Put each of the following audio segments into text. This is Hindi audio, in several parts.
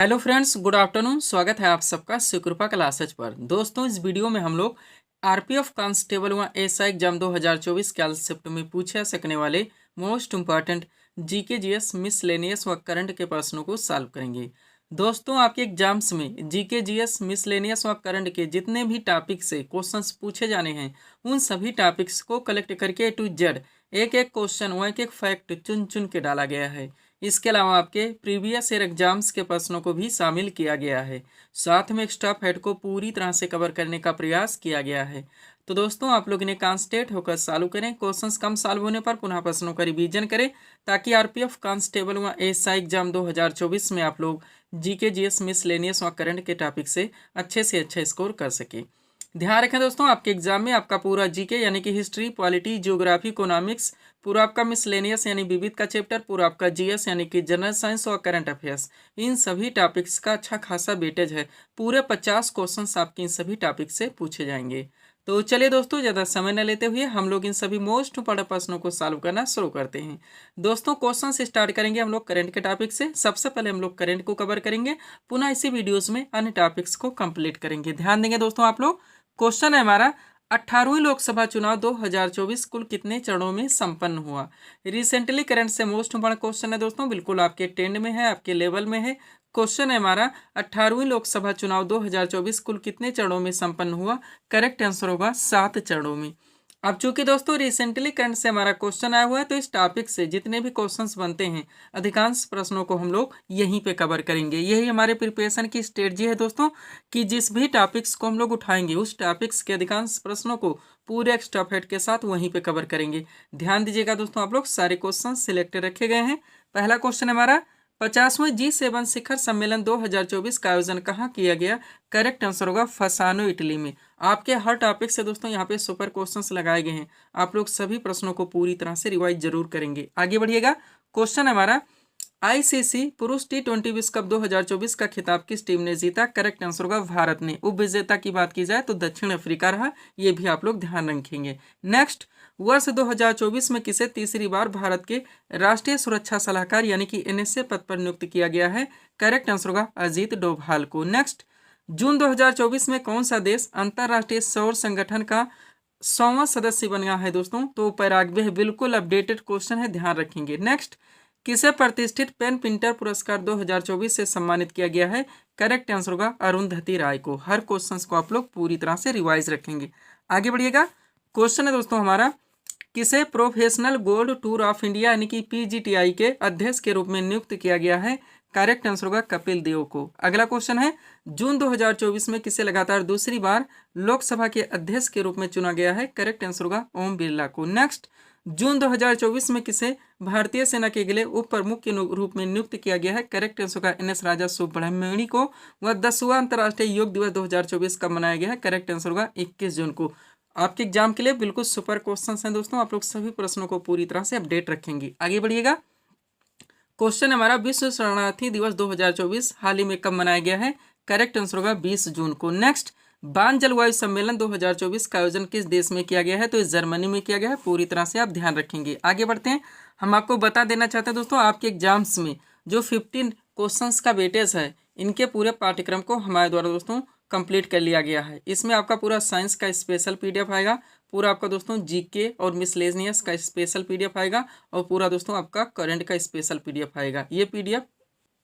Hello friends, good afternoon. स्वागत है आप सबका सुकृपा क्लासेज पर। दोस्तों, इस वीडियो में हम लोग आरपीएफ कांस्टेबल व एसआई एग्जाम 2024 के शिफ्ट में पूछे सकने वाले most important GK GS miscellaneous व करंट के प्रश्नों को सॉल्व करेंगे। दोस्तों, आपके एग्जाम्स में जीके जीएस मिसलेनियस व करंट के जितने भी टॉपिक से क्वेश्चंस पूछे जाने हैं, उन सभी टॉपिक्स को कलेक्ट करके ए टू जेड एक एक क्वेश्चन व एक एक फैक्ट चुन चुन के डाला गया है। इसके अलावा आपके प्रीवियस ईयर एग्जाम्स के प्रश्नों को भी शामिल किया गया है। साथ में एक्स्ट्रा फैक्ट को पूरी तरह से कवर करने का प्रयास किया गया है। तो दोस्तों, आप लोग इन्हें कॉन्सेंट्रेट होकर सॉल्व करें। क्वेश्चंस कम सॉल्व होने पर पुनः प्रश्नों का रिवीजन करें, ताकि आरपीएफ कांस्टेबल व एसआई एग्जाम 2024 में आप लोग जीके जीएस मिसलेनियस व करंट के टॉपिक से अच्छा स्कोर कर सके। ध्यान रखें दोस्तों, आपके एग्जाम में आपका पूरा जीके यानी कि हिस्ट्री, पॉलिटी, ज्योग्राफी, इकोनॉमिक्स, पूरा आपका मिसलेनियस यानी विविध का चैप्टर, पूरा आपका जीएस यानी कि जनरल साइंस और करंट अफेयर्स, इन सभी टॉपिक्स का अच्छा खासा वेटेज है। पूरे 50 क्वेश्चंस आपके इन सभी टॉपिक से पूछे जाएंगे। तो चलिए दोस्तों, ज़्यादा समय न लेते हुए हम लोग इन सभी मोस्ट इम्पोर्टेंट प्रश्नों को सॉल्व करना शुरू करते हैं। दोस्तों, क्वेश्चन से स्टार्ट करेंगे हम लोग करंट के टॉपिक से। सबसे पहले हम लोग करंट को कवर करेंगे, पुनः इसी वीडियोस में अन्य टॉपिक्स को कंप्लीट करेंगे। ध्यान देंगे दोस्तों आप लोग। क्वेश्चन है हमारा, 18वीं लोकसभा चुनाव 2024 कुल कितने चरणों में संपन्न हुआ। रिसेंटली करंट से मोस्ट इम्पोर्टेंट क्वेश्चन है दोस्तों, बिल्कुल आपके ट्रेंड में है, आपके लेवल में है। क्वेश्चन है हमारा, 18वीं लोकसभा चुनाव 2024 कुल कितने चरणों में संपन्न हुआ। करेक्ट आंसर होगा 7 चरणों में। अब चूंकि दोस्तों रिसेंटली करंट से हमारा क्वेश्चन आया हुआ है, तो इस टॉपिक से जितने भी क्वेश्चंस बनते हैं, अधिकांश प्रश्नों को हम लोग यहीं पे कवर करेंगे। यही हमारे प्रिपरेशन की स्ट्रेटजी है दोस्तों, कि जिस भी टॉपिक्स को हम लोग उठाएंगे, उस टॉपिक्स के अधिकांश प्रश्नों को पूरे एक्स्ट्रा फैक्ट के साथ वहीं पे कवर करेंगे। ध्यान दीजिएगा दोस्तों, आप लोग सारे क्वेश्चन सिलेक्टेड रखे गए हैं। पहला क्वेश्चन हमारा, 50वें G7 शिखर सम्मेलन 2024 का आयोजन कहाँ किया गया। करेक्ट आंसर होगा फसानो, इटली में। आपके हर टॉपिक से दोस्तों यहाँ पे सुपर क्वेश्चंस लगाए गए हैं। आप लोग सभी प्रश्नों को पूरी तरह से रिवाइज जरूर करेंगे। आगे बढ़िएगा। क्वेश्चन हमारा, आईसीसी पुरुष T20 विश्व कप 2024 का खिताब किस टीम ने जीता। करेक्ट आंसर होगा भारत ने। उप विजेता की बात की जाए तो दक्षिण अफ्रीका रहा, ये भी आप लोग ध्यान रखेंगे। नेक्स्ट, वर्ष 2024 में किसे तीसरी बार भारत के राष्ट्रीय सुरक्षा सलाहकार यानी कि एनएसए पद पर नियुक्त किया गया है। करेक्ट आंसर होगा अजीत डोभाल को। नेक्स्ट, जून 2024 में कौन सा देश अंतरराष्ट्रीय सौर संगठन का 100वां सदस्य बन गया है दोस्तों। तो पैराग्वे, बिल्कुल अपडेटेड क्वेश्चन है, ध्यान रखेंगे। नेक्स्ट, किसे प्रतिष्ठित पेन प्रिंटर पुरस्कार 2024 से सम्मानित किया गया है। करेक्ट आंसर होगा अरुंधति राय को। हर क्वेश्चंस को आप लोग पूरी तरह से रिवाइज रखेंगे। आगे बढ़िएगा। क्वेश्चन है दोस्तों हमारा, किसे professional gold tour of India यानी कि पीजीटीआई के अध्यक्ष के रूप में नियुक्त किया गया है। करेक्ट आंसर होगा कपिल देव को। अगला क्वेश्चन है, जून 2024 में किसे लगातार दूसरी बार लोकसभा के अध्यक्ष के रूप में चुना गया है। करेक्ट आंसर होगा ओम बिरला को। नेक्स्ट, जून 2024 में किसे भारतीय सेना के अगले उप प्रमुख के रूप में नियुक्त किया गया है। करेक्ट आंसर होगा एनएस राजा सुब्रह्मण्यम को। वह 10वां अंतर्राष्ट्रीय योग दिवस 2024 कब मनाया गया है। करेक्ट आंसर होगा 21 जून को। आपके एग्जाम के लिए बिल्कुल सुपर क्वेश्चंस हैं दोस्तों, आप लोग सभी प्रश्नों को पूरी तरह से अपडेट रखेंगे। आगे बढ़िएगा। क्वेश्चन हमारा, विश्व शरणार्थी दिवस 2024 हाल ही में कब मनाया गया है। करेक्ट आंसर होगा 20 जून को। नेक्स्ट, बान जलवायु सम्मेलन 2024 का आयोजन किस देश में किया गया है। तो इस जर्मनी में किया गया है। पूरी तरह से आप ध्यान रखेंगे। आगे बढ़ते हैं। हम आपको बता देना चाहते हैं दोस्तों, आपके एग्जाम्स में जो 15 क्वेश्चंस का वेटेज है, इनके पूरे पाठ्यक्रम को हमारे द्वारा दोस्तों कंप्लीट कर लिया गया है। इसमें आपका पूरा साइंस का स्पेशल पीडीएफ आएगा, पूरा आपका दोस्तों जीके और मिसलेनियस का स्पेशल पीडीएफ आएगा, और पूरा दोस्तों आपका करंट का स्पेशल पीडीएफ आएगा। ये पीडीएफ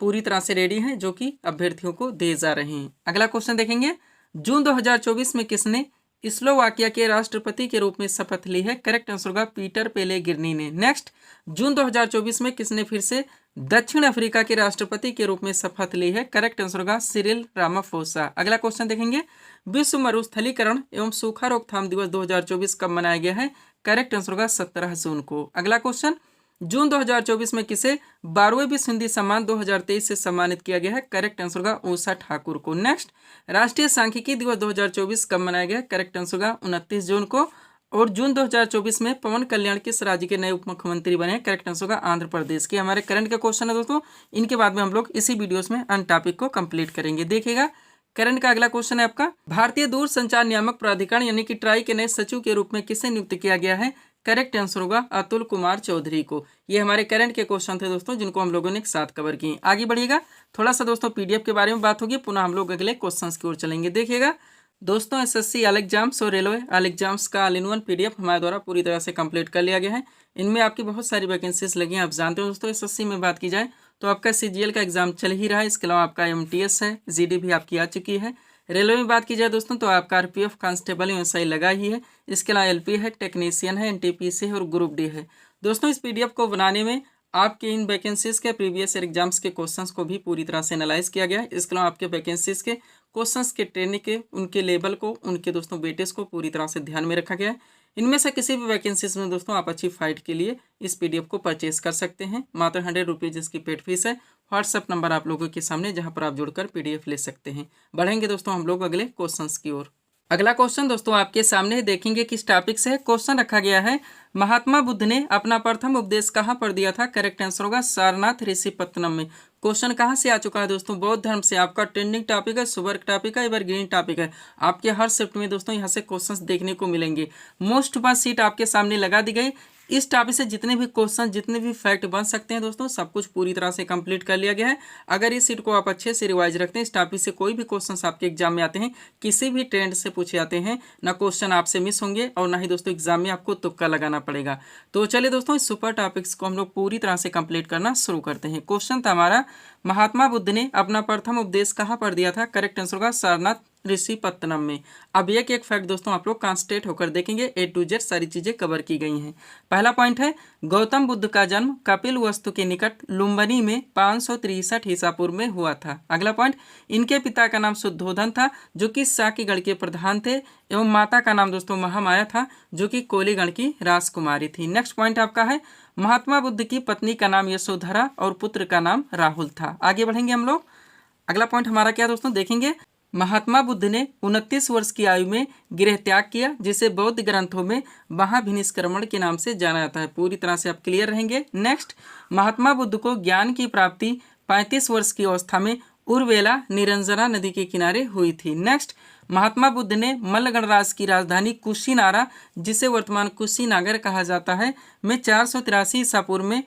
पूरी तरह से रेडी है, जो कि अभ्यर्थियों को दिए जा रहे हैं। अगला क्वेश्चन देखेंगे, जून 2024 में किसने स्लोवाकिया के राष्ट्रपति के रूप में शपथ ली है। करेक्ट आंसर होगा पीटर पेलेग्रिनी ने। नेक्स्ट, जून 2024 में किसने फिर से दक्षिण अफ्रीका के राष्ट्रपति के रूप में शपथ ली है। करेक्ट आंसर होगा सिरिल रामाफोसा। अगला क्वेश्चन देखेंगे, विश्व मरुस्थलीकरण एवं सूखा रोकथाम दिवस 2024 कब मनाया गया है। करेक्ट आंसर होगा 17 जून को। अगला क्वेश्चन, जून 2024 में किसे 12वें विश्व हिंदी सम्मान 2023 से सम्मानित किया गया है। करेक्ट आंसर होगा ऊषा ठाकुर को। नेक्स्ट, राष्ट्रीय सांख्यिकी दिवस 2024 कब मनाया गया है। करेक्ट आंसर होगा 29 जून को। और जून 2024 में पवन कल्याण किस राज्य के नए उप मुख्यमंत्री बने। करेक्ट आंसर होगा आंध्र प्रदेश के। हमारे करंट का क्वेश्चन है दोस्तों, इनके बाद में हम लोग इसी वीडियोस में अन्य टॉपिक को कंप्लीट करेंगे। देखिएगा, करंट का अगला क्वेश्चन है आपका, भारतीय दूरसंचार नियामक प्राधिकरण यानी कि ट्राई के नए सचिव के रूप में किसे नियुक्त किया गया है। करेक्ट आंसर होगा अतुल कुमार चौधरी को। ये हमारे करंट के क्वेश्चन थे दोस्तों, जिनको हम लोगों ने एक साथ कवर किए। आगे बढ़िएगा, थोड़ा सा दोस्तों पीडीएफ के बारे में बात होगी, पुनः हम लोग अगले क्वेश्चन की ओर चलेंगे। देखिएगा दोस्तों, एसएससी ऑल एग्जाम्स और रेलवे ऑल एग्जाम्स का ऑल इन वन पीडीएफ हमारे द्वारा पूरी तरह से कंप्लीट कर लिया गया है। इनमें आपकी बहुत सारी वैकेंसीज लगी हैं। आप जानते हो दोस्तों, एसएससी में बात की जाए तो आपका सीजीएल का एग्जाम चल ही रहा है, इसके अलावा आपका एमटीएस है, जीडी भी आपकी आ चुकी है। रेलवे में बात की जाए दोस्तों तो आपका आरपीएफ कांस्टेबल एसआई लगा ही है, इसके अलावा एलपी है, टेक्नीशियन है, एनटीपीसी है और ग्रुप डी है। दोस्तों इस पीडीएफ को बनाने में आपके इन वैकेंसीज के प्रीवियस ईयर एग्जाम्स के क्वेश्चंस को भी पूरी तरह से एनालाइज किया गया है। इसके अलावा आपके वैकेंसीज के क्वेश्चंस के ट्रेनिंग के उनके लेवल को, उनके दोस्तों वेटेज को पूरी तरह से ध्यान में रखा गया है। इनमें से किसी भी वैकेंसीज में दोस्तों आप अच्छी फाइट के लिए इस पीडीएफ को परचेज कर सकते हैं। मात्र 100 रुपीज़ इसकी पेड फीस है। व्हाट्सएप नंबर आप लोगों के सामने, जहां पर आप जुड़कर पीडीएफ ले सकते हैं। बढ़ेंगे दोस्तों हम लोग अगले क्वेश्चंस की ओर। अगला क्वेश्चन दोस्तों आपके सामने देखेंगे किस टॉपिक से है। क्वेश्चन रखा गया है, महात्मा बुद्ध ने अपना प्रथम उपदेश कहाँ पर दिया था? करेक्ट आंसर होगा सारनाथ ऋषिपत्तनम में। क्वेश्चन कहाँ से आ चुका है दोस्तों? बौद्ध धर्म से। आपका ट्रेंडिंग टॉपिक है, सुपर टॉपिक है, एवरग्रीन टॉपिक है। आपके हर शिफ्ट में दोस्तों यहाँ से क्वेश्चंस देखने को मिलेंगे। मोस्ट पास सीट आपके सामने लगा दी गई। इस टॉपिक से जितने भी क्वेश्चन, जितने भी फैक्ट बन सकते हैं दोस्तों, सब कुछ पूरी तरह से कंप्लीट कर लिया गया है। अगर इस सीट को आप अच्छे से रिवाइज रखते हैं, इस टॉपिक से कोई भी क्वेश्चंस आपके एग्जाम में आते हैं, किसी भी ट्रेंड से पूछे जाते हैं, ना क्वेश्चन आपसे मिस होंगे और ना ही दोस्तों एग्जाम में आपको तुक्का लगाना पड़ेगा। तो चलिए दोस्तों इस सुपर टॉपिक्स को हम लोग पूरी तरह से कंप्लीट करना शुरू करते हैं। क्वेश्चन था हमारा, महात्मा बुद्ध ने अपना प्रथम उपदेश कहाँ पर दिया था? करेक्ट आंसर होगा सारनाथ ऋषिपत्तनम में। अब एक एक फैक्ट दोस्तों आप लोग कॉन्सेंट्रेट होकर देखेंगे, ए टू जेड सारी चीजें कवर की गई हैं। पहला पॉइंट है, गौतम बुद्ध का जन्म कपिल वस्तु के निकट लुम्बिनी में 563 ईसा पूर्व में हुआ था। अगला पॉइंट, इनके पिता का नाम शुद्धोधन था जो कि साकीगढ़ के प्रधान थे, एवं माता का नाम दोस्तों महामाया था जो कि कोलीगढ़ की राजकुमारी थी। नेक्स्ट पॉइंट आपका है, महात्मा बुद्ध की पत्नी का नाम यशोधरा और पुत्र का नाम राहुल था। आगे बढ़ेंगे हम लोग। अगला पॉइंट हमारा क्या दोस्तों देखेंगे, महात्मा बुद्ध ने 29 वर्ष की आयु में गृह त्याग किया, जिसे बौद्ध ग्रंथों में महाभिनिष्क्रमण के नाम से जाना जाता है। पूरी तरह से आप क्लियर रहेंगे। नेक्स्ट, महात्मा बुद्ध को ज्ञान की प्राप्ति 35 वर्ष की अवस्था में उर्वेला निरंजना नदी के किनारे हुई थी। नेक्स्ट, महात्मा बुद्ध ने मल्ल गणराज्य की राजधानी कुशीनारा, जिसे वर्तमान कुशीनगर कहा जाता है, में 483 ईसा पूर्व में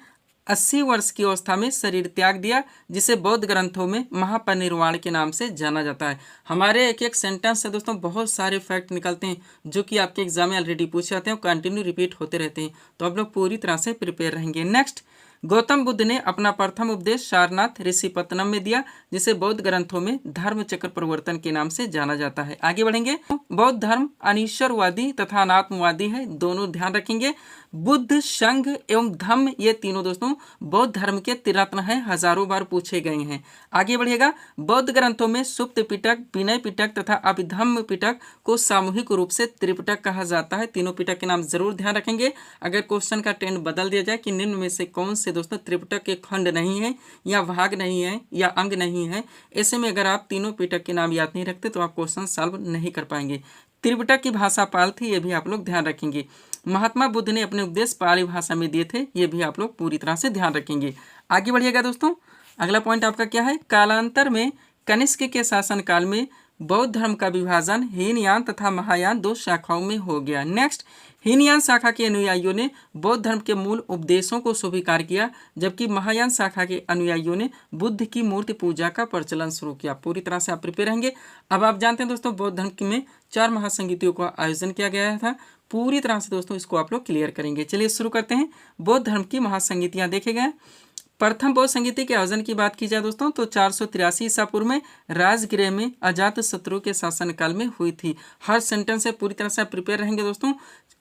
80 वर्ष की अवस्था में शरीर त्याग दिया, जिसे बौद्ध ग्रंथों में महापरिनिर्वाण के नाम से जाना जाता है। हमारे एक एक सेंटेंस से दोस्तों बहुत सारे फैक्ट निकलते हैं जो कि आपके एग्जाम में ऑलरेडी पूछे जाते हैं और कंटिन्यू रिपीट होते रहते हैं, तो आप लोग पूरी तरह से प्रिपेयर रहेंगे। नेक्स्ट, गौतम बुद्ध ने अपना प्रथम उपदेश सारनाथ ऋषिपत्तनम में दिया, जिसे बौद्ध ग्रंथों में धर्म चक्र परिवर्तन के नाम से जाना जाता है। आगे बढ़ेंगे। बौद्ध धर्म अनीश्वरवादी तथा अनात्मवादी है, दोनों ध्यान रखेंगे। बुद्ध, संघ एवं धम्म, ये तीनों दोस्तों बौद्ध धर्म के त्रिरत्न हैं, हजारों बार पूछे गए हैं। आगे बढ़िएगा। बौद्ध ग्रंथों में सुप्त पिटक, विनय पिटक तथा अभिधम्म पिटक को सामूहिक रूप से त्रिपिटक कहा जाता है। तीनों पिटक के नाम जरूर ध्यान रखेंगे। अगर क्वेश्चन का ट्रेंड बदल दिया जाए कि निम्न में से कौन से दोस्तों त्रिपिटक के खंड नहीं है या भाग नहीं है या अंग नहीं है, ऐसे में अगर आप तीनों पिटक के नाम याद नहीं रखते तो आप क्वेश्चन सॉल्व नहीं कर पाएंगे। त्रिपिटक की भाषा पाल थी, ये भी आप लोग ध्यान रखेंगे। महात्मा बुद्ध ने अपने उपदेश पाली भाषा में दिए थे, ये भी आप लोग पूरी तरह से ध्यान रखेंगे। आगे बढ़िएगा दोस्तों। अगला पॉइंट आपका क्या है, कालांतर में कनिष्क के शासनकाल में बौद्ध धर्म का विभाजन हीनयान तथा महायान दो शाखाओं में हो गया। नेक्स्ट, हीनयान शाखा के अनुयायियों ने बौद्ध धर्म के मूल उपदेशों को स्वीकार किया, जबकि महायान शाखा के अनुयायियों ने बुद्ध की मूर्ति पूजा का प्रचलन शुरू किया। पूरी तरह से आप प्रिपेयर रहेंगे। अब आप जानते हैं दोस्तों बौद्ध धर्म में 4 महासंगीतियों का आयोजन किया गया था। पूरी तरह से दोस्तों इसको आप लोग क्लियर करेंगे। चलिए शुरू करते हैं। बौद्ध धर्म की महासंगीतियाँ देखे गए। प्रथम बौद्ध संगीति के आयोजन की बात की जाए दोस्तों तो 483 ईसा पूर्व में राजगृह में अजात शत्रु के शासनकाल में हुई थी। हर सेंटेंस से पूरी तरह से प्रिपेयर रहेंगे दोस्तों।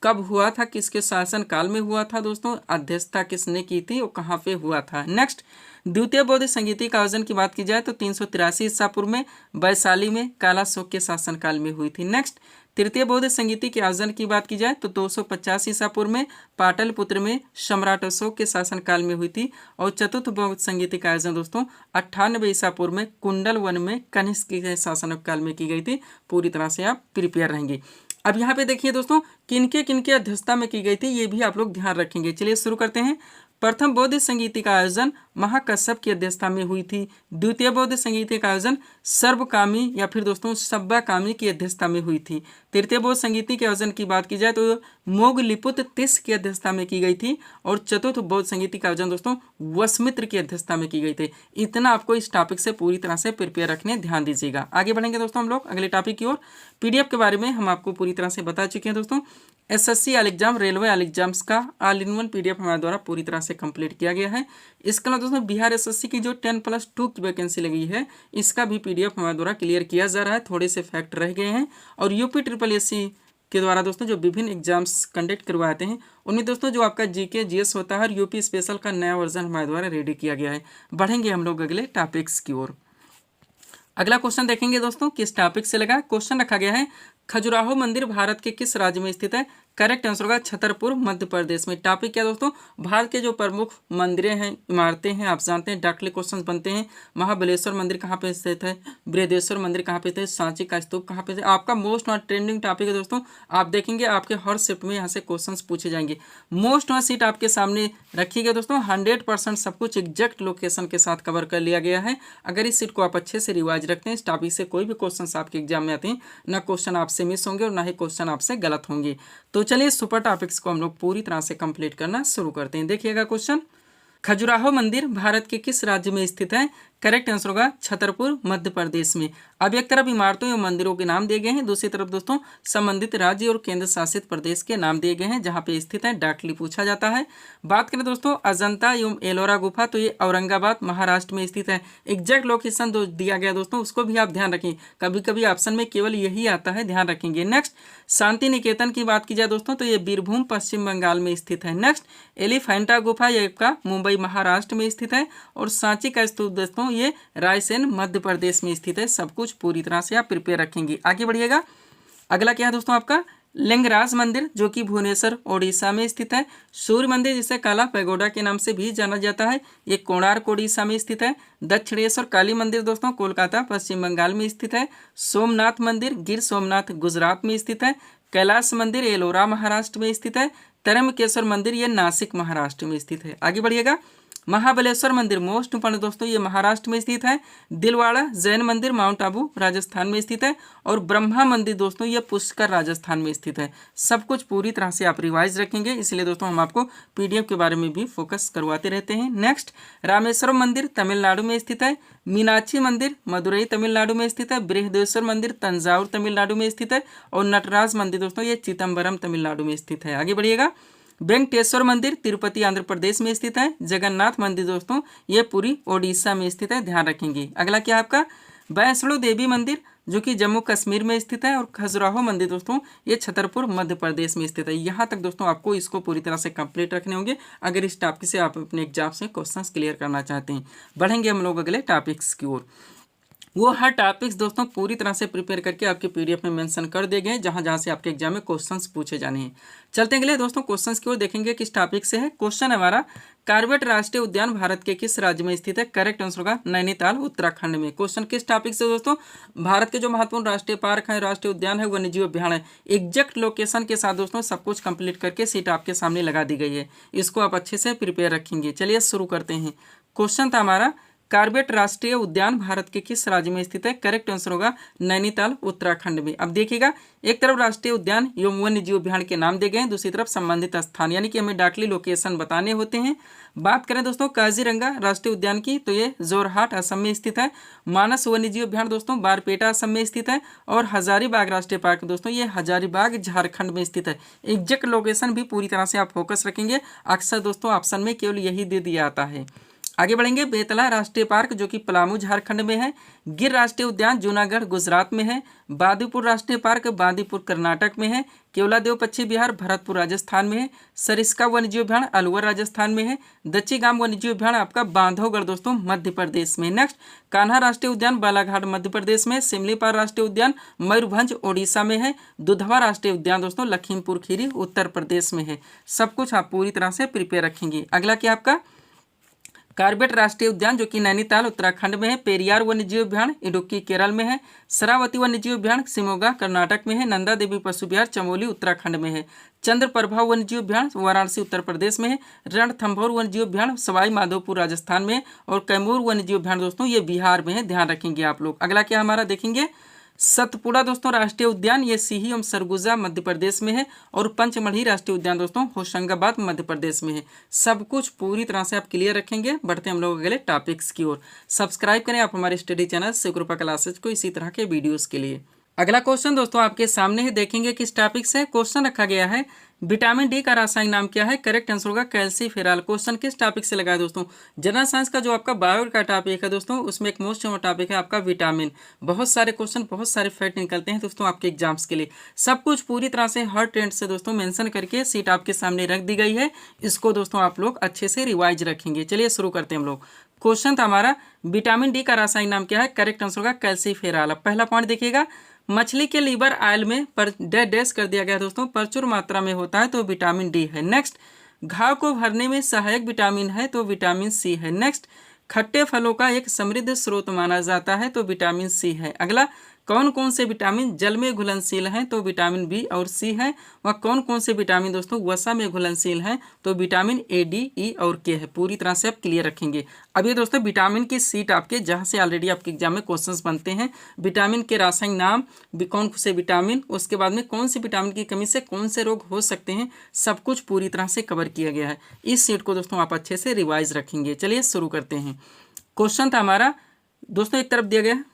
कब हुआ था, किसके शासनकाल में हुआ था दोस्तों, अध्यक्षता किसने की थी और कहाँ पे हुआ था। नेक्स्ट, द्वितीय बौद्ध संगीति का आयोजन की बात की जाए तो 383 ईसा पूर्व में वैशाली में कालाशोक के शासनकाल में हुई थी। नेक्स्ट, तृतीय बौद्ध संगीति के आयोजन की बात की जाए तो 250 ईसा पूर्व में पाटलिपुत्र में सम्राट अशोक के शासनकाल में हुई थी। और चतुर्थ बौद्ध संगीति का आयोजन दोस्तों 98 ईसा पूर्व में कुंडल वन में कनिष्क के शासनकाल में की गई थी। पूरी तरह से आप प्रिपेयर रहेंगे। अब यहाँ पे देखिए दोस्तों किनके किनके अध्यक्षता में की गई थी, ये भी आप लोग ध्यान रखेंगे। चलिए शुरू करते हैं। प्रथम बौद्ध संगीति का आयोजन महाकश्यप की अध्यक्षता में हुई थी। द्वितीय बौद्ध संगीत का आयोजन सर्वकामी या फिर दोस्तों सब्बाकामी की अध्यक्षता में हुई थी। तृतीय बौद्ध संगीत के आयोजन की बात की जाए तो मोगलिपुत तिस की अध्यक्षता में की गई थी। और चतुर्थ बौद्ध संगीत का आयोजन दोस्तों वसमित्र की अध्यक्षता में की गई थी। इतना आपको इस टॉपिक से पूरी तरह से प्रिपेयर रखने ध्यान दीजिएगा। आगे बढ़ेंगे दोस्तों हम लोग अगले टॉपिक की ओर। पीडीएफ के बारे में हम आपको पूरी तरह से बता चुके हैं दोस्तों। SSC all exam, railway all exams का ऑल इन वन पीडीएफ हमारे द्वारा पूरी तरह से कंप्लीट किया गया है। इसके अलावा दोस्तों बिहार एसएससी की जो 10+2 की वैकेंसी लगी है इसका भी पीडीएफ हमारे द्वारा क्लियर किया जा रहा है। थोड़े से फैक्ट रह गए हैं। और यूपी SSSC के द्वारा दोस्तों जो विभिन्न एग्जाम्स कंडक्ट करवाते हैं उनमें दोस्तों जो आपका जीके जीएस होता है और यूपी स्पेशल का नया वर्जन हमारे द्वारा रेडी किया गया है। बढ़ेंगे हम लोग अगले टॉपिक्स की ओर। अगला क्वेश्चन देखेंगे दोस्तों किस टॉपिक से लगा। क्वेश्चन रखा गया है खजुराहो मंदिर भारत के किस राज्य में स्थित है। करेक्ट आंसर होगा छतरपुर मध्य प्रदेश में। टॉपिक क्या दोस्तों, भारत के जो प्रमुख मंदिरें हैं, इमारतें हैं, आप जानते हैं डायरेक्टली क्वेश्चन बनते हैं। महाबलेश्वर मंदिर कहाँ पे स्थित है, बृहदेश्वर मंदिर कहाँ पे स्थित है, सांची का स्तूप कहाँ पे है। आपका मोस्ट ट्रेंडिंग टॉपिक है दोस्तों। आप देखेंगे आपके हर शिफ्ट में यहाँ से क्वेश्चन पूछे जाएंगे। मोस्ट सीट आपके सामने रखी गई दोस्तों। 100% सब कुछ एग्जैक्ट लोकेशन के साथ कवर कर लिया गया है। अगर इस सीट को आप अच्छे से रिवाइज रखते हैं, इस टॉपिक से कोई भी क्वेश्चन आपके एग्जाम में आते हैं, ना क्वेश्चन आपसे मिस होंगे और ना ही क्वेश्चन आपसे गलत होंगे। तो चलिए सुपर टॉपिक्स को हम लोग पूरी तरह से कंप्लीट करना शुरू करते हैं। देखिएगा क्वेश्चन, खजुराहो मंदिर भारत के किस राज्य में स्थित है। करेक्ट आंसर होगा छतरपुर मध्य प्रदेश में। अब एक तरफ इमारतों एवं मंदिरों के नाम दिए गए हैं, दूसरी तरफ दोस्तों संबंधित राज्य और केंद्र शासित प्रदेश के नाम दिए गए हैं जहां पे स्थित है, डायरेक्टली पूछा जाता है। बात करें दोस्तों अजंता एवं एलोरा गुफा, तो ये औरंगाबाद महाराष्ट्र में स्थित है। एग्जैक्ट लोकेशन दिया गया दोस्तों, उसको भी आप ध्यान रखें। कभी कभी ऑप्शन में केवल यही आता है, ध्यान रखेंगे। नेक्स्ट शांति निकेतन की बात की जाए दोस्तों तो ये बीरभूम पश्चिम बंगाल में स्थित है। नेक्स्ट एलिफेंटा गुफा ये आपका मुंबई महाराष्ट्र में स्थित है। और सांची का स्तूप दोस्तों ये रायसेन मध्य प्रदेश में स्थित है। सब कुछ पूरी तरह से आप प्रिपेयर रखेंगे। आगे बढ़िएगा। अगला क्या है दोस्तों आपका लिंगराज मंदिर जो कि भुवनेश्वर ओडिशा में स्थित है। सूर्य मंदिर जिसे काला पैगोडा के नाम से भी जाना जाता है, ये कोणार्क ओडिशा में स्थित है। दक्षिणेश्वर काली मंदिर दोस्तों कोलकाता पश्चिम बंगाल में स्थित है। सोमनाथ मंदिर गिर सोमनाथ गुजरात में स्थित है। कैलाश मंदिर एलोरा महाराष्ट्र में स्थित है। तरमकेश्वर मंदिर ये नासिक महाराष्ट्र में स्थित है। आगे बढ़िएगा। महाबलेश्वर मंदिर मोस्ट इंपॉर्टेंट दोस्तों ये महाराष्ट्र में स्थित है। दिलवाड़ा जैन मंदिर माउंट आबू राजस्थान में स्थित है। और ब्रह्मा मंदिर दोस्तों ये पुष्कर राजस्थान में स्थित है। सब कुछ पूरी तरह से आप रिवाइज रखेंगे, इसलिए दोस्तों हम आपको पीडीएफ के बारे में भी फोकस करवाते रहते हैं। नेक्स्ट रामेश्वरम मंदिर तमिलनाडु में स्थित है। मीनाक्षी मंदिर मदुरई तमिलनाडु में स्थित है। बृहदेश्वर मंदिर तंजावुर तमिलनाडु में स्थित है। और नटराज मंदिर दोस्तों ये चिदम्बरम तमिलनाडु में स्थित है। आगे बढ़िएगा। वेंकटेश्वर मंदिर तिरुपति आंध्र प्रदेश में स्थित है। जगन्नाथ मंदिर दोस्तों ये पूरी ओडिशा में स्थित है, ध्यान रखेंगे। अगला क्या आपका वैष्णो देवी मंदिर जो कि जम्मू कश्मीर में स्थित है। और खजुराहो मंदिर दोस्तों ये छतरपुर मध्य प्रदेश में स्थित है। यहाँ तक दोस्तों आपको इसको पूरी तरह से कंप्लीट रखने होंगे अगर इस टॉपिक से आप अपने एग्जाम से क्वेश्चंस क्लियर करना चाहते हैं। बढ़ेंगे हम लोग अगले टॉपिक्स की ओर। वो हर टॉपिक्स दोस्तों पूरी तरह से प्रिपेयर करके आपके पीडीएफ में मेंशन कर दिए गए हैं जहां जहां से आपके एग्जाम में क्वेश्चंस पूछे जाने हैं। चलते हैं अगले दोस्तों क्वेश्चंस की ओर, देखेंगे किस टॉपिक से है। क्वेश्चन हमारा कार्बेट राष्ट्रीय उद्यान भारत के किस राज्य में स्थित है। करेक्ट आंसर होगा नैनीताल उत्तराखंड में। क्वेश्चन किस टॉपिक से दोस्तों, भारत के जो महत्वपूर्ण राष्ट्रीय पार्क है, राष्ट्रीय उद्यान है, वन्यजीव अभ्यारण्य है, एग्जैक्ट लोकेशन के साथ दोस्तों सब कुछ कंप्लीट करके सीट आपके सामने लगा दी गई है। इसको आप अच्छे से प्रिपेयर रखेंगे। चलिए शुरू करते हैं। क्वेश्चन था हमारा कार्बेट राष्ट्रीय उद्यान भारत के किस राज्य में स्थित है। करेक्ट आंसर होगा नैनीताल उत्तराखंड में। अब देखिएगा एक तरफ राष्ट्रीय उद्यान एवं वन्य जीव अभ्यारण्य के नाम दिए गए हैं, दूसरी तरफ संबंधित स्थान यानी कि हमें डायरेक्टली लोकेशन बताने होते हैं। बात करें दोस्तों काजीरंगा राष्ट्रीय उद्यान की तो ये जोरहाट असम में स्थित है। मानस वन्य जीव अभ्यारण्य दोस्तों बारपेटा असम में स्थित है। और हजारीबाग राष्ट्रीय पार्क दोस्तों ये हजारीबाग झारखंड में स्थित है। एग्जैक्ट लोकेशन भी पूरी तरह से आप फोकस रखेंगे। अक्सर दोस्तों ऑप्शन में केवल यही दे दिया आता है। आगे बढ़ेंगे। बेतला राष्ट्रीय पार्क जो कि पलामू झारखंड में है। गिर राष्ट्रीय उद्यान जूनागढ़ गुजरात में है। बांदीपुर राष्ट्रीय पार्क बांदीपुर कर्नाटक में है। केवलादेव पश्चिम बिहार भरतपुर राजस्थान में है। सरिस्का वन्यजीव अभ्यारण्य अलवर राजस्थान में है। दच्चीगाम वन्यजीव अभ्यारण्य आपका बांधवगढ़ दोस्तों मध्य प्रदेश में। नेक्स्ट कान्हा राष्ट्रीय उद्यान बालाघाट मध्य प्रदेश में। सिमलीपाल राष्ट्रीय उद्यान मयूरभंज ओडिशा में है। दुधवा राष्ट्रीय उद्यान दोस्तों लखीमपुर खीरी उत्तर प्रदेश में है। सब कुछ आप पूरी तरह से प्रिपेयर रखेंगे। अगला क्या आपका कार्बेट राष्ट्रीय उद्यान जो कि नैनीताल उत्तराखंड में है। पेरियार वन्यजीव अभ्यारण्य इडुक्की केरल में है। शरावती वन्यजीव अभ्यारण्य शिमोगा कर्नाटक में है। नंदा देवी पशु विहार चमोली उत्तराखंड में है। चंद्रप्रभा वन्यजीव अभ्यारण्य वाराणसी उत्तर प्रदेश में है। रणथंभौर वन्यजीव अभ्यारण्य सवाई माधोपुर राजस्थान में है। और कैमूर वन्यजीव अभ्यारण्य दोस्तों ये बिहार में है, ध्यान रखेंगे आप लोग। अगला क्या हमारा देखेंगे, सतपुड़ा दोस्तों राष्ट्रीय उद्यान ये सीही एवं सरगुजा मध्य प्रदेश में है। और पंचमढ़ी राष्ट्रीय उद्यान दोस्तों होशंगाबाद मध्य प्रदेश में है। सब कुछ पूरी तरह से आप क्लियर रखेंगे। बढ़ते हम लोग अगले टॉपिक्स की ओर। सब्सक्राइब करें आप हमारे स्टडी चैनल सुकृपा क्लासेज को इसी तरह के वीडियोस के लिए। अगला क्वेश्चन दोस्तों आपके सामने है, देखेंगे किस टॉपिक से। क्वेश्चन रखा गया है विटामिन डी का रासायनिक नाम क्या है। करेक्ट आंसर होगा कैल्सीफेरॉल। क्वेश्चन किस टॉपिक से लगा है दोस्तों, जनरल साइंस का जो आपका बायो का टॉपिक है दोस्तों, उसमें एक मोस्ट टॉपिक है आपका विटामिन। बहुत सारे क्वेश्चन, बहुत सारे फैक्ट निकलते हैं दोस्तों आपके एग्जाम्स के लिए। सब कुछ पूरी तरह से हर ट्रेंड से दोस्तों मेंशन करके सीट आपके सामने रख दी गई है। इसको दोस्तों आप लोग अच्छे से रिवाइज रखेंगे। चलिए शुरू करते हैं हम लोग। क्वेश्चन था हमारा विटामिन डी का रासायनिक नाम क्या है। करेक्ट आंसर होगा कैल्सीफेरॉल। अब पहला पॉइंट देखिएगा, मछली के लीवर ऑयल में पर डैश कर दिया गया दोस्तों, प्रचुर मात्रा में होता है तो विटामिन डी है। नेक्स्ट, घाव को भरने में सहायक विटामिन है तो विटामिन सी है। नेक्स्ट, खट्टे फलों का एक समृद्ध स्रोत माना जाता है तो विटामिन सी है। अगला, कौन कौन से विटामिन जल में घुलनशील हैं तो विटामिन बी और सी है। वह कौन कौन से विटामिन दोस्तों वसा में घुलनशील हैं तो विटामिन ए, डी, ई और के है। पूरी तरह से आप क्लियर रखेंगे। अब ये दोस्तों विटामिन की सीट आपके जहाँ से ऑलरेडी आपके एग्जाम में क्वेश्चंस बनते हैं। विटामिन के रासायनिक नाम, कौन से विटामिन, उसके बाद में कौन सी विटामिन की कमी से कौन से रोग हो सकते हैं, सब कुछ पूरी तरह से कवर किया गया है। इस सीट को दोस्तों आप अच्छे से रिवाइज रखेंगे। चलिए शुरू करते हैं। क्वेश्चन था हमारा दोस्तों, एक तरफ दिया गया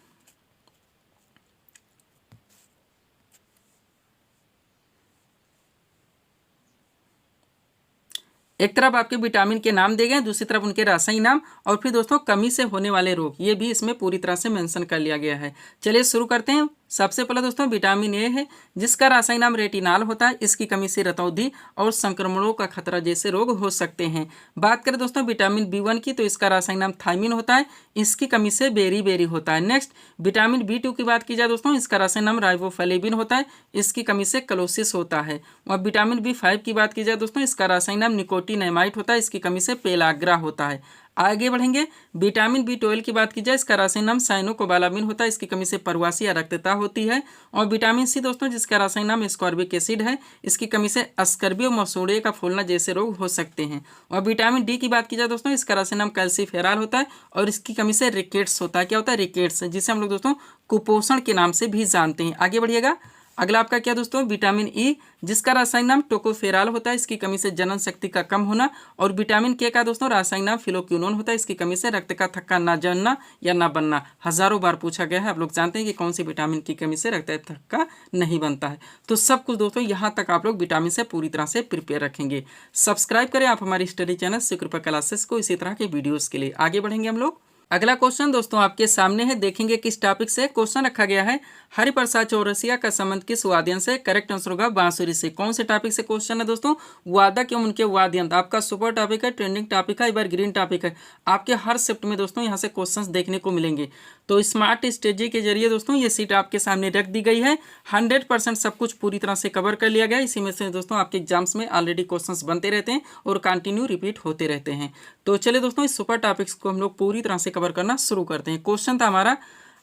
एक तरफ आपके विटामिन के नाम दिए गए, दूसरी तरफ उनके रासायनिक नाम, और फिर दोस्तों कमी से होने वाले रोग, ये भी इसमें पूरी तरह से मेंशन कर लिया गया है। चलिए शुरू करते हैं। सबसे पहले दोस्तों विटामिन ए है, जिसका रासायनिक नाम रेटिनॉल होता है। इसकी कमी से रतौंधी और संक्रमणों का खतरा जैसे रोग हो सकते हैं। बात करें दोस्तों विटामिन बी1 की, तो इसका रासायनिक नाम थायमिन होता है। इसकी कमी से बेरी होता है। नेक्स्ट, विटामिन बी2 की बात की जाए दोस्तों, इसका रासायनिक नाम राइबोफ्लेविन होता है। इसकी कमी से क्लोसिस होता है। और विटामिन बी5 की बात की जाए दोस्तों, इसका रासायनिक नाम निकोटिनामाइड होता है। इसकी कमी से पेलाग्रा होता है। आगे बढ़ेंगे, विटामिन बी12 की बात की जाए, इसका रासायनिक नाम साइनोकोबालामिन होता है। इसकी कमी से परवासी या रक्तता होती है। और विटामिन सी दोस्तों, जिसका रासायनिक नाम एस्कॉर्बिक एसिड है। इसकी कमी से अस्कर्बी और मसूड़े का फूलना जैसे रोग हो सकते हैं। और विटामिन डी की बात की जाए दोस्तों, इसका रासायनिक नाम कैल्सीफेरॉल होता है। और इसकी कमी से रिकेट्स होता है। क्या होता है? रिकेट्स, जिसे हम लोग दोस्तों कुपोषण के नाम से भी जानते हैं। आगे बढ़िएगा। अगला आपका क्या दोस्तों, विटामिन ई, जिसका रासायनिक नाम टोकोफेरॉल होता है। इसकी कमी से जनन शक्ति का कम होना। और विटामिन के का दोस्तों रासायनिक नाम फिलोक्विनोन होता है। इसकी कमी से रक्त का थक्का ना जमना या ना बनना। हजारों बार पूछा गया है। आप लोग जानते हैं कि कौन सी विटामिन की कमी से रक्त का थक्का नहीं बनता है। तो सब कुछ दोस्तों यहाँ तक आप लोग विटामिन से पूरी तरह से प्रिपेयर रखेंगे। सब्सक्राइब करें आप हमारी स्टडी चैनल सुकृपा क्लासेस को इसी तरह के वीडियोज़ के लिए। आगे बढ़ेंगे हम लोग। अगला क्वेश्चन दोस्तों आपके सामने है, देखेंगे किस टॉपिक से। क्वेश्चन रखा गया है, हरिप्रसाद चौरसिया का संबंध किस वाद्यन से। करेक्ट आंसर होगा बांसुरी से। कौन से टॉपिक से क्वेश्चन है दोस्तों? वादक एवं उनके वाद्यंत्र आपका सुपर टॉपिक है, ट्रेंडिंग टॉपिक है, एवरग्रीन टॉपिक है। आपके हर शिफ्ट में दोस्तों यहाँ से क्वेश्चंस देखने को मिलेंगे। तो स्मार्ट स्ट्रेटजी के जरिए दोस्तों ये सीट आपके सामने रख दी गई है। 100% सब कुछ पूरी तरह से कवर कर लिया गया। इसी में से दोस्तों आपके एग्जाम्स में ऑलरेडी क्वेश्चंस बनते रहते हैं और कंटिन्यू रिपीट होते रहते हैं। तो चलिए दोस्तों इस सुपर टॉपिक्स को हम लोग पूरी तरह से कवर करना शुरू करते हैं। क्वेश्चन था हमारा,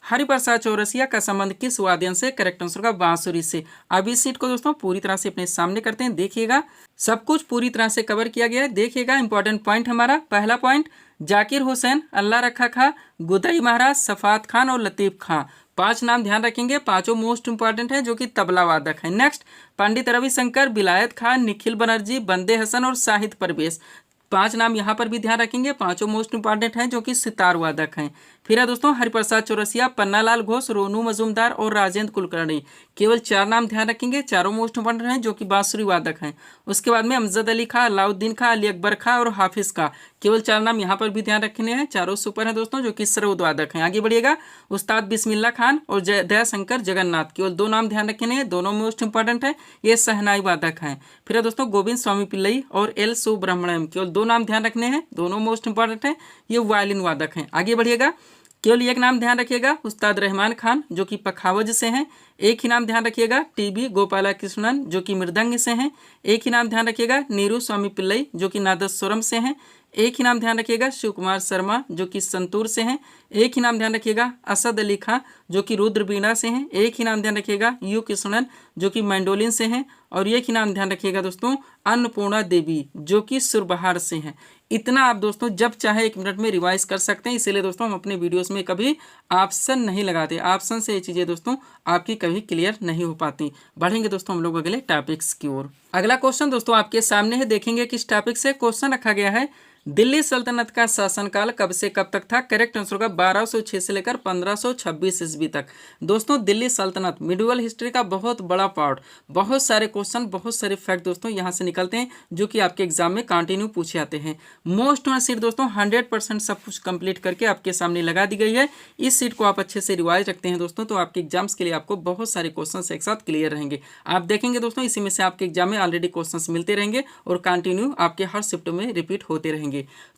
हरिप्रसाद चौरसिया का संबंध किस वाद्यन से। करेक्ट आंसर का बांसुरी से। अब इस सीट को दोस्तों पूरी तरह से अपने सामने करते हैं। देखिएगा सब कुछ पूरी तरह से कवर किया गया है। देखिएगा इंपॉर्टेंट पॉइंट हमारा, पहला पॉइंट, जाकिर हुसैन, अल्लाह रखा खां, गुदई महाराज, सफात खान और लतीफ खां। 5 नाम ध्यान रखेंगे, पांचों मोस्ट इंपॉर्टेंट है जो कि तबला वादक है। नेक्स्ट, पंडित रविशंकर, विलायत खान, निखिल बनर्जी, बंदे हसन और शाहिद परवेज। 5 नाम यहाँ पर भी ध्यान रखेंगे, पांचों मोस्ट इंपॉर्टेंट हैं जो कि सितार वादक हैं। फिर है दोस्तों हरिप्रसाद चौरसिया, पन्नालाल घोष, रोनू मजूमदार और राजेंद्र कुलकर्णी। केवल 4 नाम ध्यान रखेंगे, चारों मोस्ट इंपॉर्टेंट हैं जो कि बांसुरी वादक हैं। उसके बाद में अमजद अली खां, अलाउद्दीन खां, अली अकबर खां और हाफिज खां। केवल 4 नाम यहाँ पर भी ध्यान रखने हैं, चारों सुपर हैं दोस्तों जो कि सरोद वादक हैं। आगे बढ़िएगा, उस्ताद बिस्मिल्लाह खान और दयाशंकर जगन्नाथ। केवल 2 नाम ध्यान रखने हैं, दोनों मोस्ट इंपॉर्टेंट है, ये सहनाई वादक हैं। फिर है दोस्तों गोविंद स्वामी पिल्लई और एल सुब्रह्मण्यम। केवल 2 नाम ध्यान रखने हैं, दोनों मोस्ट इंपॉर्टेंट है, ये वायलिन वादक हैं। आगे बढ़िएगा, केवल एक नाम ध्यान रखिएगा, उस्ताद रहमान खान जो कि पखावज से हैं। एक ही नाम ध्यान रखिएगा, टीबी गोपालकृष्णन जो कि मृदंग से हैं। एक ही नाम ध्यान रखिएगा, नीरू स्वामी पिल्लई जो कि नादस्वरम से हैं। एक ही नाम ध्यान रखिएगा शिव कुमार शर्मा जो कि संतूर से हैं। एक ही नाम ध्यान रखिएगा असद अली खां जो कि रुद्रवीणा से हैं। एक ही नाम ध्यान रखिएगा यू कृष्णन जो कि मैंडोलिन से हैं। और एक ही नाम ध्यान रखिएगा दोस्तों अन्नपूर्णा देवी जो कि सुरबहार से हैं। इतना आप दोस्तों जब चाहे 1 मिनट में रिवाइज कर सकते हैं। इसीलिए दोस्तों हम अपने वीडियोस में कभी ऑप्शन नहीं लगाते। ऑप्शन से ये चीज़ें दोस्तों आपकी कभी क्लियर नहीं हो पाती। बढ़ेंगे दोस्तों हम लोग अगले टॉपिक्स की ओर। अगला क्वेश्चन दोस्तों आपके सामने है, देखेंगे किस टॉपिक से क्वेश्चन रखा गया है। दिल्ली सल्तनत का शासनकाल कब से कब तक था? करेक्ट आंसर होगा 1206 से लेकर 1526 ईस्वी तक। दोस्तों दिल्ली सल्तनत मिडिवल हिस्ट्री का बहुत बड़ा पार्ट, बहुत सारे क्वेश्चन, बहुत सारे फैक्ट दोस्तों यहाँ से निकलते हैं जो कि आपके एग्जाम में कंटिन्यू पूछे जाते हैं। मोस्ट ऑन सीट दोस्तों 100% सब कुछ कंप्लीट करके आपके सामने लगा दी गई है। इस सीट को आप अच्छे से रिवाइज रखते हैं दोस्तों तो आपके एग्जाम्स के लिए आपको बहुत सारे क्वेश्चन एक साथ क्लियर रहेंगे। आप देखेंगे दोस्तों इसी में से आपके एग्जाम में ऑलरेडी क्वेश्चन मिलते रहेंगे और कंटिन्यू आपके हर शिफ्ट में रिपीट होते रहेंगे।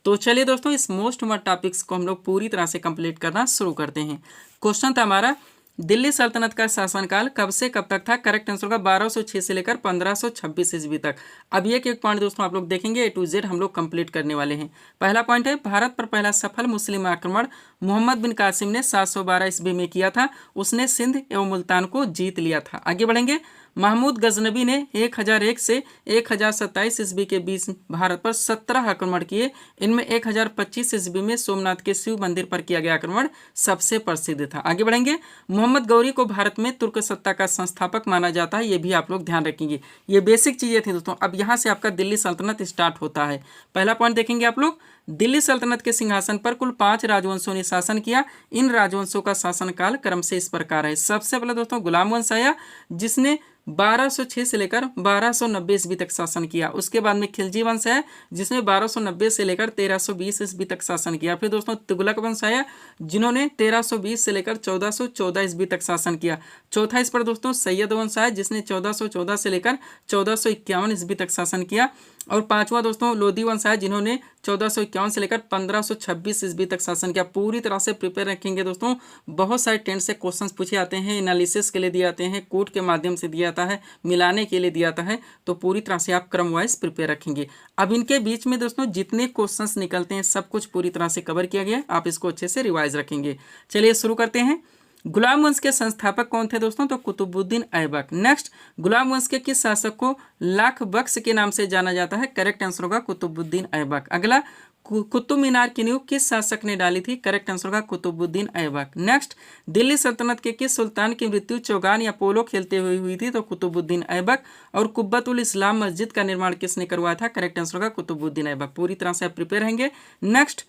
तो चलिए दोस्तों इस मोस्ट इम्पोर्टेंट टॉपिक्स को हम लोग पूरी तरह से कंप्लीट करना शुरू करते हैं। क्वेश्चन था हमारा दिल्ली सल्तनत का शासनकाल कब से कब तक था? करेक्ट आंसर होगा 1206 से लेकर 1526 ईस्वी तक। अब ये एक पॉइंट दोस्तों आप लोग देखेंगे A to Z हम लोग कंप्लीट करने वाले हैं। पहला पॉइंट है भारत पर पहला सफल मुस्लिम आक्रमण मोहम्मद बिन कासिम ने 712 ईस्वी में किया था। उसने सिंध एवं मुल्तान को जीत लिया था। आगे बढ़ेंगे। महमूद गजनबी ने 1001 से 1027 ईस्वी के बीच भारत पर 17 आक्रमण किए। इनमें 1025 ईस्वी में सोमनाथ के शिव मंदिर पर किया गया आक्रमण सबसे प्रसिद्ध था। आगे बढ़ेंगे। मोहम्मद गौरी को भारत में तुर्क सत्ता का संस्थापक माना जाता है। ये भी आप लोग ध्यान रखेंगे। ये बेसिक चीजें थी दोस्तों। अब यहाँ से आपका दिल्ली सल्तनत स्टार्ट होता है। पहला पॉइंट देखेंगे आप लोग, दिल्ली सल्तनत के सिंहासन पर कुल 5 राजवंशों ने शासन किया। इन राजवंशों का शासनकाल क्रम से इस प्रकार है। सबसे पहले दोस्तों गुलाम वंश आया जिसने 1206 से लेकर 1290 ईस्वी तक शासन किया। उसके बाद में खिलजी वंश है जिसने 1290 से लेकर 1320 ईस्वी तक शासन किया। फिर दोस्तों तुगलक वंश आया जिन्होंने 1320 से लेकर 1414 ईस्वी तक शासन किया। चौथा इस पर दोस्तों सैयद वंश आया जिसने 1414 से लेकर 1451 ईस्वी तक शासन किया। और पांचवा दोस्तों लोधी वंश आया जिन्होंने 1451 से लेकर 1526 ईस्वी तक शासन किया। पूरी तरह से प्रिपेयर रखेंगे दोस्तों। बहुत सारे टेंट से क्वेश्चंस पूछे जाते हैं, एनालिसिस के लिए दिए जाते हैं, कोड के माध्यम से दिया जाता है, मिलाने के लिए दिया जाता है। तो पूरी तरह से आप क्रम वाइज प्रिपेयर रखेंगे। अब इनके बीच में दोस्तों जितने क्वेश्चंस निकलते हैं सब कुछ पूरी तरह से कवर किया गया। आप इसको अच्छे से रिवाइज रखेंगे। चलिए शुरू करते हैं। गुलाम वंश के संस्थापक कौन थे दोस्तों? तो कुतुबुद्दीन ऐबक। नेक्स्ट, गुलाम वंश के किस शासक को लाख बख्श के नाम से जाना जाता है? करेक्ट आंसर होगा कुतुबुद्दीन ऐबक। अगला, कुतुब मीनार की नींव किस शासक ने डाली थी? करेक्ट आंसर होगा कुतुबुद्दीन ऐबक। नेक्स्ट, दिल्ली सल्तनत के किस सुल्तान की मृत्यु चौगान या पोलो खेलते हुए हुई थी? तो कुतुबुद्दीन ऐबक। और कुब्बतुल इस्लाम मस्जिद का निर्माण किसने करवाया था? करेक्ट आंसर होगा कुतुबुद्दीन ऐबक। पूरी तरह से आप प्रिपेयर रहेंगे। नेक्स्ट,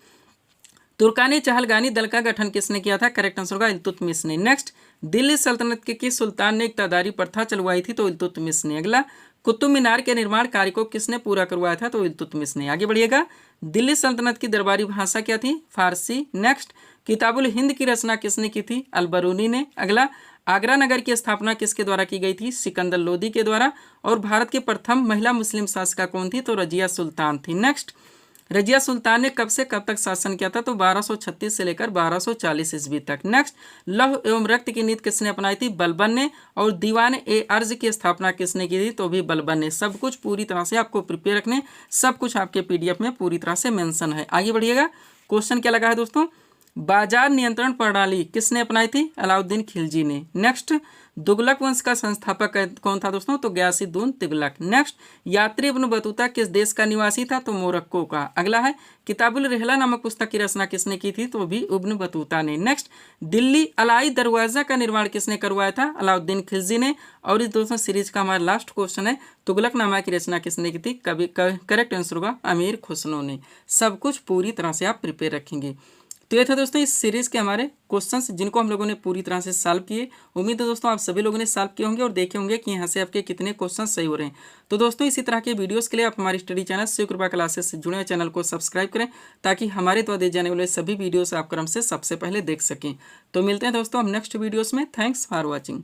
तुर्कानी चहलगानी दल का गठन किसने किया था? करेक्ट आंसर होगा इल्तुतमिश ने। नेक्स्ट, दिल्ली सल्तनत के किस सुल्तान ने इक्तादारी प्रथा चलवाई थी? तो इल्तुतमिश ने। अगला, कुतुब मीनार के निर्माण कार्य को किसने पूरा करवाया था? तो इल्तुतमिश ने। आगे बढ़िएगा। दिल्ली सल्तनत की दरबारी भाषा क्या थी? फारसी। नेक्स्ट, किताबुल हिंद की रचना किसने की थी? अलबरूनी ने। अगला, आगरा नगर की स्थापना किसके द्वारा की गई थी? सिकंदर लोदी के द्वारा। और भारत की प्रथम महिला मुस्लिम शासिका कौन थी? तो रजिया सुल्तान थी। नेक्स्ट, रजिया सुल्तान ने कब से कब तक शासन किया था? तो 1236 से लेकर 1240 ईस्वी तक। नेक्स्ट, लौह एवं रक्त की नीति किसने अपनाई थी? बलबन ने। और दीवान ए अर्ज की स्थापना किसने की थी? तो भी बलबन ने। सब कुछ पूरी तरह से आपको प्रिपेयर रखने, सब कुछ आपके PDF में पूरी तरह से मेंशन है। आगे बढ़िएगा। क्वेश्चन क्या लगा है दोस्तों? बाजार नियंत्रण प्रणाली किसने अपनाई थी? अलाउद्दीन खिलजी ने। नेक्स्ट, तुगलक वंश का संस्थापक कौन था दोस्तों? तो गयासुद्दीन तुगलक। नेक्स्ट, यात्री इब्न बतूता किस देश का निवासी था? तो मोरक्को का। अगला है, किताबुल रिहला नामक पुस्तक की रचना किसने की थी? तो भी इब्न बतूता ने। नेक्स्ट, दिल्ली अलाई दरवाजा का निर्माण किसने करवाया था? अलाउद्दीन खिलजी ने। और इस दोस्तों सीरीज का हमारा लास्ट क्वेश्चन है, तुगलकनामा की रचना किसने की थी? करेक्ट आंसर होगा अमीर खुसरो ने। सब कुछ पूरी तरह से आप प्रिपेयर रखेंगे। तो ये था दोस्तों इस सीरीज के हमारे क्वेश्चंस जिनको हम लोगों ने पूरी तरह से सॉल्व किए। उम्मीद है दोस्तों आप सभी लोगों ने सॉल्व किए होंगे और देखे होंगे कि यहाँ से आपके कितने क्वेश्चन सही हो रहे हैं। तो दोस्तों इसी तरह के वीडियोस के लिए आप हमारी स्टडी चैनल शिव कृपा क्लासेस से जुड़े हुए चैनल को सब्सक्राइब करें ताकि हमारे द्वारा दिए जाने वाले सभी वीडियोस आप क्रम से सबसे पहले देख सकें। तो मिलते हैं दोस्तों हम नेक्स्ट वीडियोस में। Thanks for watching.